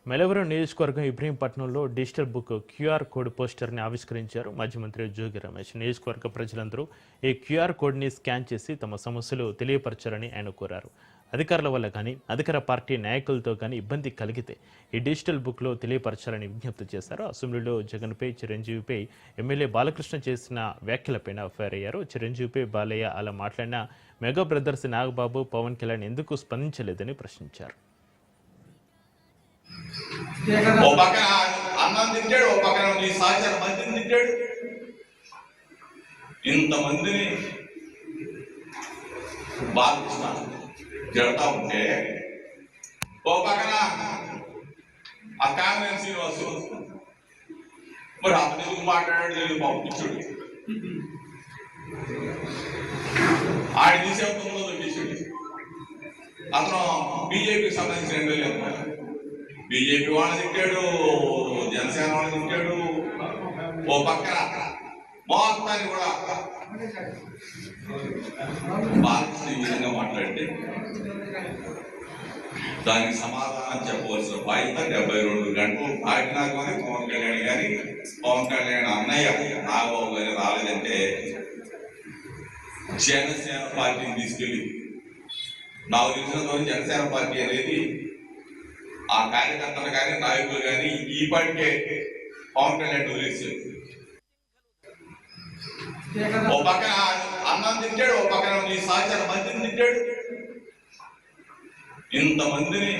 మెలవరం నియోజకవర్గం ఇబ్రహీంపట్నంలో digital book QR code పోస్టర్ని ఆవిష్కరించారు మాజీ మంత్రి జోగి రమేష్. నియోజకవర్గ ప్రజలందరూ ఈ క్యూఆర్ కోడ్ని స్కాన్ చేసి తమ సమస్యలు తెలియపరచాలని ఆయన కోరారు. అధికారుల వల్ల కానీ అధికార పార్టీ నాయకులతో కానీ ఇబ్బంది కలిగితే ఈ డిజిటల్ బుక్లో తెలియపరచాలని విజ్ఞప్తి చేశారు. అసెంబ్లీలో జగన్పై చిరంజీవిపై ఎమ్మెల్యే బాలకృష్ణ చేసిన వ్యాఖ్యలపైన ఫైర్ అయ్యారు. చిరంజీవిపై బాలయ్య అలా మాట్లాడిన మెగా బ్రదర్స్ నాగబాబు, పవన్ కళ్యాణ్ ఎందుకు స్పందించలేదని ప్రశ్నించారు. ఓ పక్కన అన్నం తింటాడు, ఓ పక్కన నీ సహచర మందిని తింటాడు. ఇంతమందిని బాలకృష్ణ జడతా ఉంటే ఓ పక్కన ఆ కాంగ్రెస్ శ్రీనివాసు మరి అతను ఎందుకు మాట్లాడాడు తెలియదు పంపించుడు. ఆయన తీసే తొమ్మిదో అతను బీజేపీకి సంబంధించిన ఎమ్మెల్యే. బీజేపీ వాళ్ళని తిట్టాడు, జనసేన వాళ్ళని తిట్టాడు. ఓ పక్కన మొత్తాన్ని కూడా బాలకృష్ణ ఈ విధంగా మాట్లాడితే దానికి సమాధానం చెప్పవలసిన బాధ్యత 72 గంటలు దాటినా కానీ పవన్ కళ్యాణ్ కానీ పవన్ కళ్యాణ్ అన్నయ్య నాగబాబు గారి రాలేదంటే జనసేన పార్టీని తీసుకెళ్ళి నాకు తెలిసినంత జనసేన పార్టీ అనేది ఆ కార్యకర్తలు కానీ నాయకులు కానీ ఈ పార్టీ పవన్ కళ్యాణ్ వదిలేసారు. ఓ పక్కన అన్నం తింటాడు, ఓ పక్కన నీ సహచర మందిని తింటాడు. ఇంతమందిని